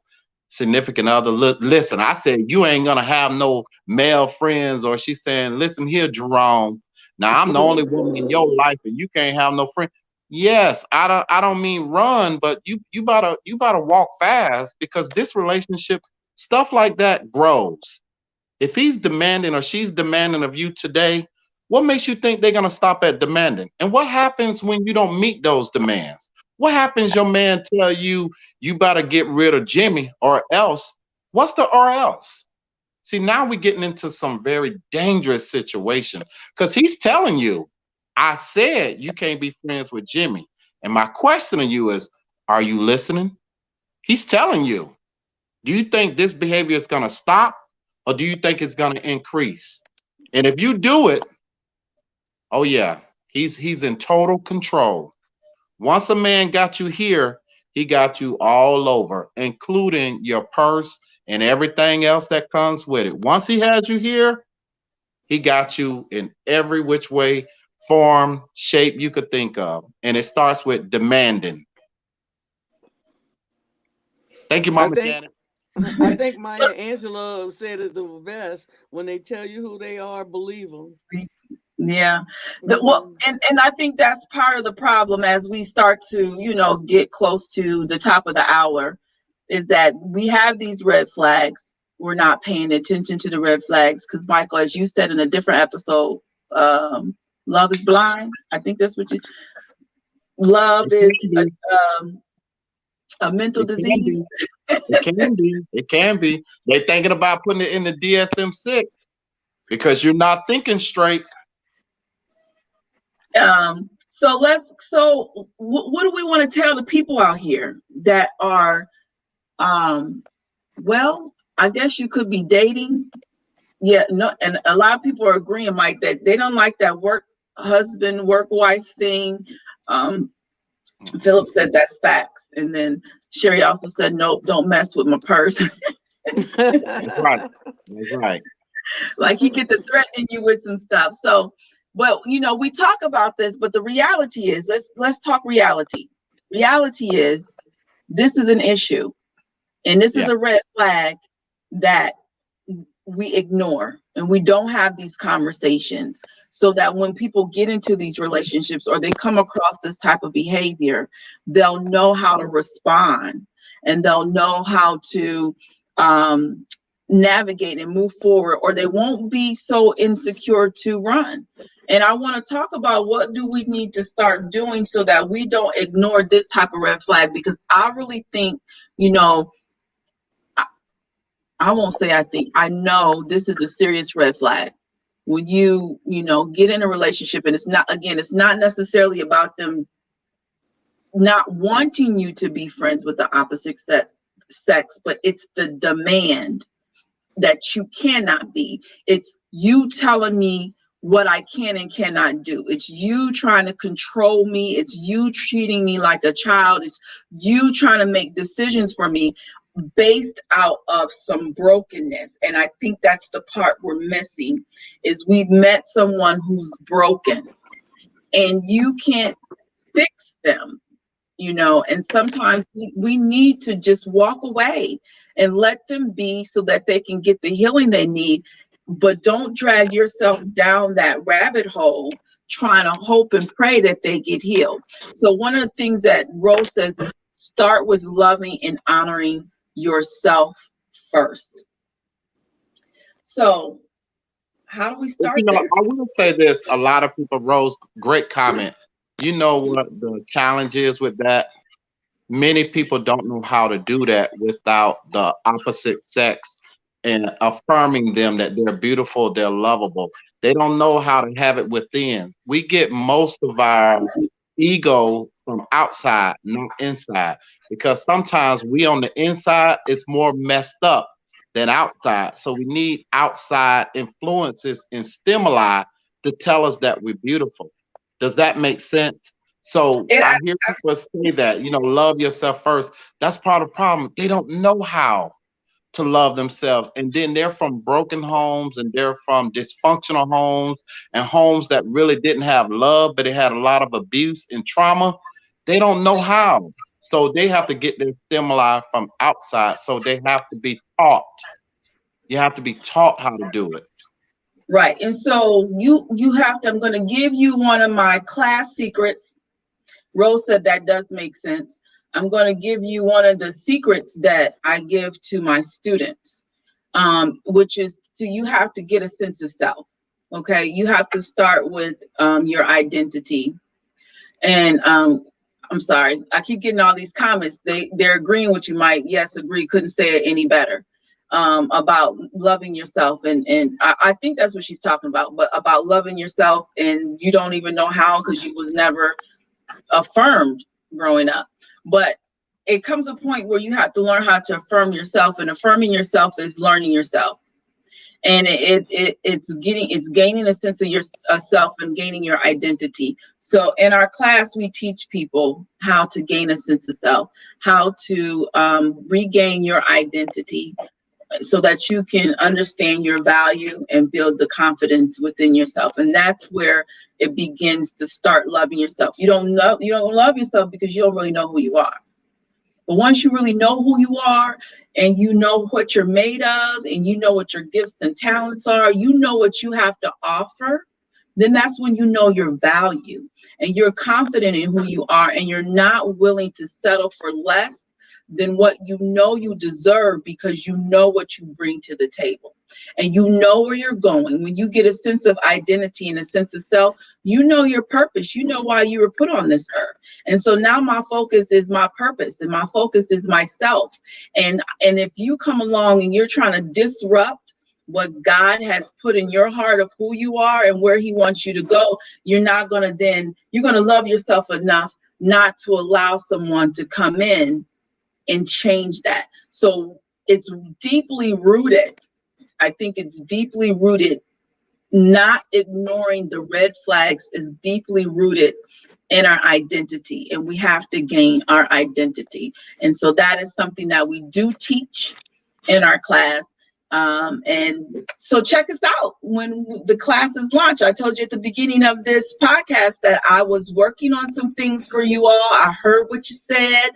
significant other, listen, I said you ain't gonna have no male friends, or she's saying, listen here, Jerome. Now I'm the only woman in your life and you can't have no friends. Yes, I don't mean run, but you better walk fast, because this relationship, stuff like that grows. If he's demanding or she's demanding of you today, what makes you think they're gonna stop at demanding? And what happens when you don't meet those demands? What happens your man tell you you better get rid of Jimmy or else? What's the or else? See, now we're getting into some very dangerous situation because he's telling you, I said you can't be friends with Jimmy. And my question to you is, are you listening? He's telling you. Do you think this behavior is going to stop, or do you think it's going to increase? And if you do it, oh yeah, he's in total control. Once a man got you here, he got you all over, including your purse and everything else that comes with it. Once he had you here, he got you in every which way, form, shape you could think of. And it starts with demanding. Thank you, I Mama think Janet. I think Maya Angelou said it the best. When they tell you who they are, believe them. Yeah. Well, and I think that's part of the problem as we start to, get close to the top of the hour, is that we have these red flags. We're not paying attention to the red flags because, Michael, as you said in a different episode, love is blind. I think that's what you. Love It is can be. um, a mental It can disease. be. It can be. It can be. They're thinking about putting it in the DSM-6 because you're not thinking straight. What do we want to tell the people out here that are, well, I guess you could be dating. Yeah, no, and a lot of people are agreeing, Mike, that they don't like that work husband, work wife thing. Um, Philip said that's facts. And then Sherry also said, nope, don't mess with my purse. That's right. That's right. Like he get to threatening you with some stuff. So, well, we talk about this, but the reality is, let's talk reality. Reality is this is an issue, and this is Yeah. a red flag that we ignore, and we don't have these conversations so that when people get into these relationships or they come across this type of behavior, they'll know how to respond, and they'll know how to um, navigate and move forward, or they won't be so insecure to run. And I want to talk about what do we need to start doing so that we don't ignore this type of red flag, because I really think, you know, I won't say I think, I know this is a serious red flag. When get in a relationship, and it's not necessarily about them not wanting you to be friends with the opposite sex, but it's the demand that you cannot be. It's you telling me what I can and cannot do. It's you trying to control me. It's you treating me like a child. It's you trying to make decisions for me based out of some brokenness. And I think that's the part we're missing, is we've met someone who's broken and you can't fix them, and sometimes we need to just walk away and let them be so that they can get the healing they need. But don't drag yourself down that rabbit hole trying to hope and pray that they get healed. So one of the things that Rose says is start with loving and honoring yourself first. So how do we But start there? I will say this: a lot of people, Rose, great comment. You know what the challenge is with that? Many people don't know how to do that without the opposite sex and affirming them that they're beautiful, they're lovable. They don't know how to have it within. We get most of our ego from outside, not inside, because sometimes we on the inside is more messed up than outside. So we need outside influences and stimuli to tell us that we're beautiful. Does that make sense? So It I hear people say that, love yourself first. That's part of the problem. They don't know how to love themselves. And then they're from broken homes and they're from dysfunctional homes and homes that really didn't have love, but it had a lot of abuse and trauma. They don't know how. So they have to get their stimuli from outside. So they have to be taught. You have to be taught how to do it. right. And so you have to, I'm going to give you one of my class secrets. Rose said that does make sense. I'm going to give you one of the secrets that I give to my students, which is you have to get a sense of self. Okay, you have to start with your identity. And I'm sorry, I keep getting all these comments. They're agreeing with you, Mike. Yes, agree. Couldn't say it any better. About loving yourself, and I think that's what she's talking about. But about loving yourself, and you don't even know how because you was never affirmed growing up. But it comes a point where you have to learn how to affirm yourself, and affirming yourself is learning yourself. And it's gaining a sense of yourself and gaining your identity. So in our class, we teach people how to gain a sense of self, how to regain your identity, so that you can understand your value and build the confidence within yourself. And that's where it begins to start loving yourself. You don't love yourself because you don't really know who you are. But once you really know who you are and you know what you're made of and you know what your gifts and talents are, you know what you have to offer, then that's when you know your value and you're confident in who you are and you're not willing to settle for less than what you know you deserve, because you know what you bring to the table and you know where you're going. When you get a sense of identity and a sense of self, you know your purpose, you know why you were put on this earth. And so now my focus is my purpose and my focus is myself. And if you come along and you're trying to disrupt what God has put in your heart of who you are and where he wants you to go, you're going to love yourself enough not to allow someone to come in and change that. So it's deeply rooted. I think it's deeply rooted. Not ignoring the red flags is deeply rooted in our identity, and we have to gain our identity. And so that is something that we do teach in our class. And so check us out when the classes launch. I told you at the beginning of this podcast that I was working on some things for you all. I heard what you said.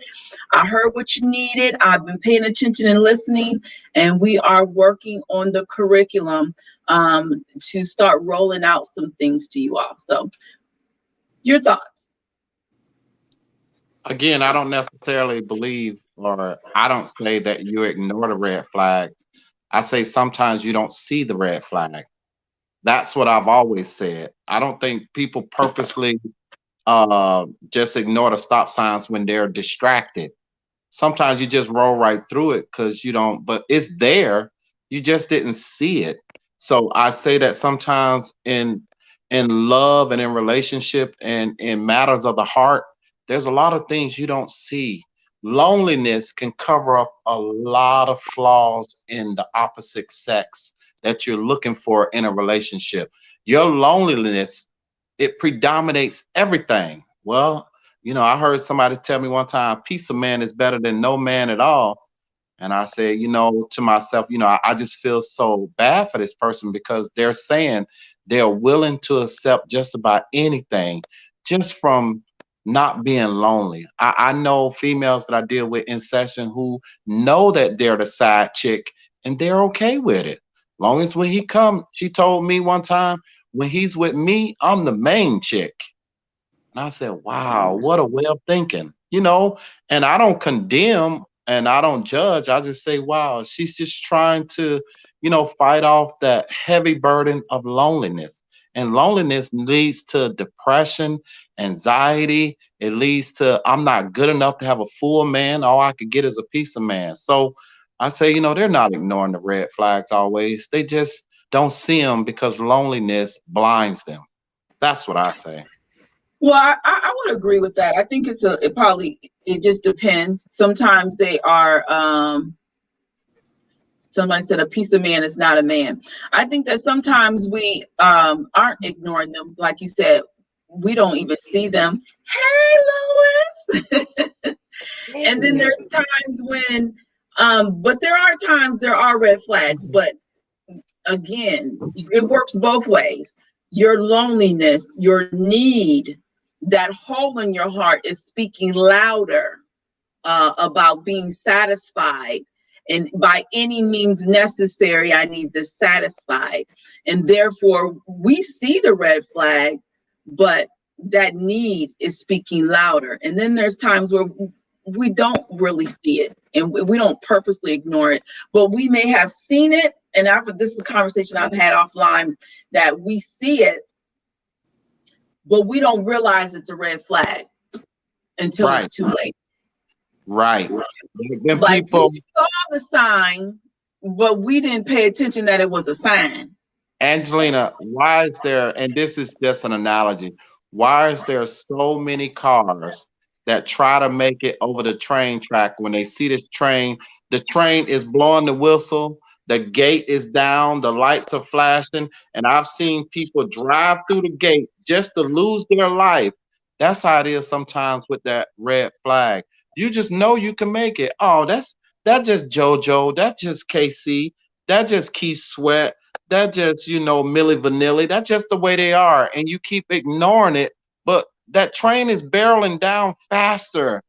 I heard what you needed. I've been paying attention and listening, and we are working on the curriculum to start rolling out some things to you all. So your thoughts? Again, I don't necessarily believe, or I don't say that you ignore the red flags. I say sometimes you don't see the red flag. That's what I've always said. I don't think people purposely just ignore the stop signs when they're distracted. Sometimes you just roll right through it because you don't, but it's there. You just didn't see it. So I say that sometimes in love and in relationship and in matters of the heart, there's a lot of things you don't see. Loneliness can cover up a lot of flaws in the opposite sex that you're looking for in a relationship. Your loneliness, it predominates everything. Well, I heard somebody tell me one time, peace of man is better than no man at all. And I said, to myself, I just feel so bad for this person because they're saying they're willing to accept just about anything just from not being lonely. I know females that I deal with in session who know that they're the side chick and they're okay with it. Long as when he come, she told me one time, when he's with me, I'm the main chick. And I said, wow, what a way of thinking, and I don't condemn and I don't judge. I just say, wow, she's just trying to, fight off that heavy burden of loneliness. And loneliness leads to depression, anxiety. It leads to, I'm not good enough to have a full man. All I could get is a piece of man. So I say, they're not ignoring the red flags always. They just don't see them because loneliness blinds them. That's what I say. Well, I would agree with that. I think it just depends. Sometimes they are, somebody said a piece of man is not a man. I think that sometimes we aren't ignoring them. Like you said, we don't even see them. Hey, Lois. And then there's times when, but there are red flags. But again, it works both ways. Your loneliness, your need, that hole in your heart is speaking louder about being satisfied. And by any means necessary, I need this satisfied. And therefore, we see the red flag, but that need is speaking louder. And then there's times where we don't really see it and we don't purposely ignore it, but we may have seen it. And after this is a conversation I've had offline, that we see it, but we don't realize it's a red flag until Right, it's too late. right. Then Like we people, saw the sign, but we didn't pay attention that it was a sign. Angelina, why is there, and this is just an analogy, why is there so many cars that try to make it over the train track when they see the train is blowing the whistle, the gate is down, the lights are flashing, and I've seen people drive through the gate just to lose their life. That's how it is sometimes with that red flag. You just know you can make it. Oh, that just JoJo, that just KC, that just Keith Sweat, that just, Millie Vanilli. That's just the way they are. And you keep ignoring it. But that train is barreling down faster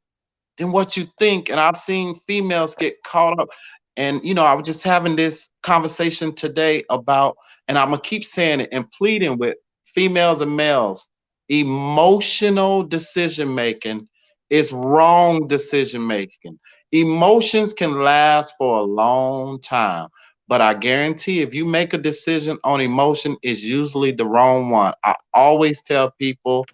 than what you think. And I've seen females get caught up. And, I was just having this conversation today about, and I'm going to keep saying it and pleading with females and males, emotional decision making is wrong decision making. Emotions can last for a long time. But I guarantee if you make a decision on emotion, it's usually the wrong one. I always tell people,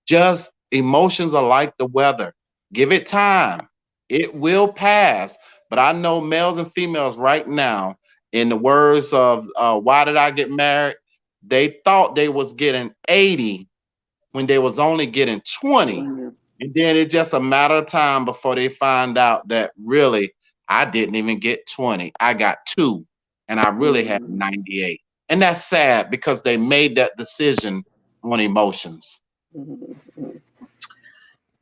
just emotions are like the weather. Give it time. It will pass. But I know males and females right now, in the words of Why Did I Get Married? They thought they was getting 80 when they was only getting 20. And then it's just a matter of time before they find out that really I didn't even get 20. I got two and I really had 98. And that's sad because they made that decision on emotions.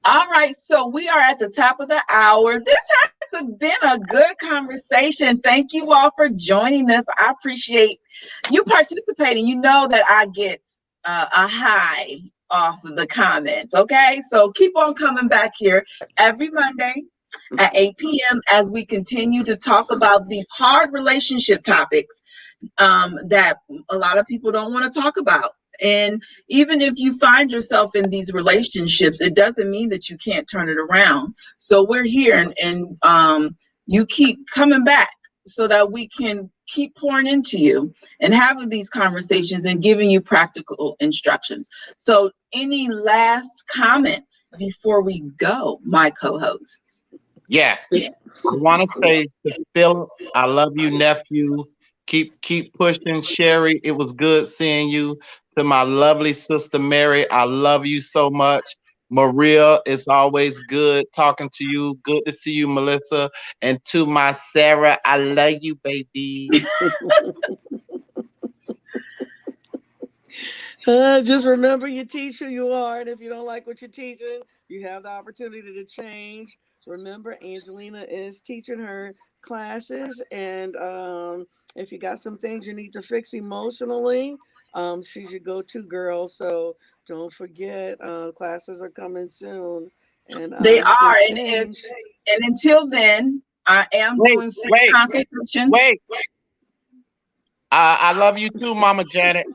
All right, so we are at the top of the hour. This has been a good conversation. Thank you all for joining us. I appreciate you participating. You know that I get a high off of the comments. Okay, so keep on coming back here every Monday at 8 p.m. as we continue to talk about these hard relationship topics that a lot of people don't want to talk about. And even if you find yourself in these relationships, it doesn't mean that you can't turn it around. So we're here, and you keep coming back so that we can keep pouring into you and having these conversations and giving you practical instructions. So any last comments before we go, my co-hosts? Yes. I want to say to Philip, I love you, nephew. Keep pushing, Sherry. It was good seeing you. To my lovely sister Mary, I love you so much. Maria, it's always good talking to you. Good to see you, Melissa. And to my Sarah, I love you, baby. Just remember you teach who you are, and if you don't like what you're teaching, you have the opportunity to change. Remember, Angelina is teaching her classes, and if you got some things you need to fix emotionally, she's your go-to girl. So don't forget, classes are coming soon, and They you can are, change. and until then, I am Wait, doing free wait, consultations. wait. I love you too, Mama Janet.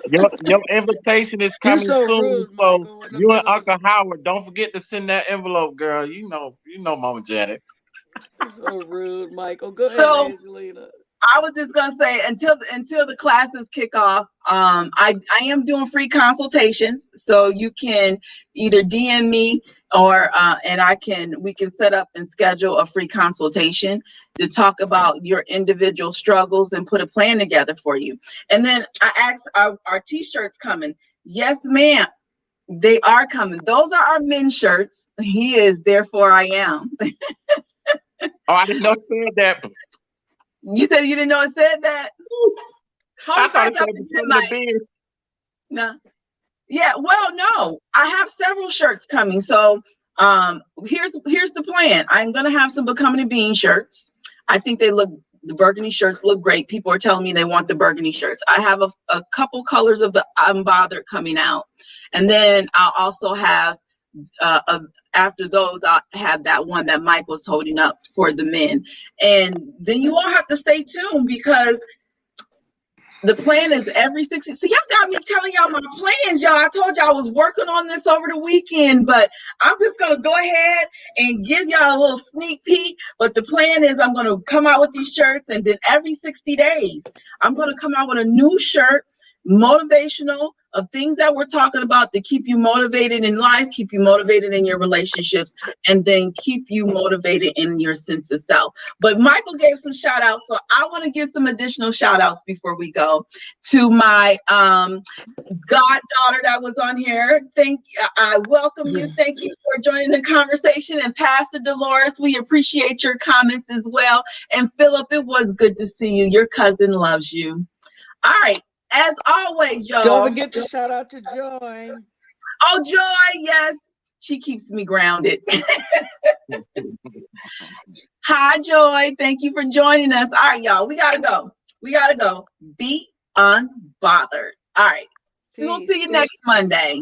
Your invitation is You're coming so soon. rude, So Michael. In the you and middle of Uncle Howard, don't forget to send that envelope, girl. You know, Mama Janet. you're so rude, Michael. Go ahead, So Angelina. I was just gonna say until the classes kick off, I am doing free consultations, so you can either DM me or and we can set up and schedule a free consultation to talk about your individual struggles and put a plan together for you. And then I asked, our t-shirts coming? Yes, ma'am, they are coming. Those are our men's shirts. He is, therefore I am. Oh, I didn't know you said that. You said you didn't know it said that. I Hold it thought back it up said again, becoming a Mike. being. No. Yeah, well, no, I have several shirts coming. So here's the plan. I'm gonna have some Becoming a Bean shirts. I think the burgundy shirts look great. People are telling me they want the burgundy shirts. I have a couple colors of the Unbothered coming out. And then I'll also have after those, I'll have that one that Mike was holding up for the men. And then you all have to stay tuned because the plan is every 60. See, y'all got me telling y'all my plans, y'all. I told y'all I was working on this over the weekend, but I'm just going to go ahead and give y'all a little sneak peek. But the plan is I'm going to come out with these shirts, and then every 60 days, I'm going to come out with a new shirt, motivational, of things that we're talking about to keep you motivated in life, keep you motivated in your relationships, and then keep you motivated in your sense of self. But Michael gave some shout outs, so I want to give some additional shout outs before we go to my goddaughter that was on here. I welcome you. Thank you for joining the conversation. And Pastor Dolores, we appreciate your comments as well. And Philip, it was good to see you. Your cousin loves you. All right. As always, Don't y'all. forget to shout out to Joy. Oh, Joy, yes. She keeps me grounded. Hi, Joy. Thank you for joining us. All right, y'all. We gotta go. We gotta go. Be unbothered. All right. So we'll see Peace. you next Monday.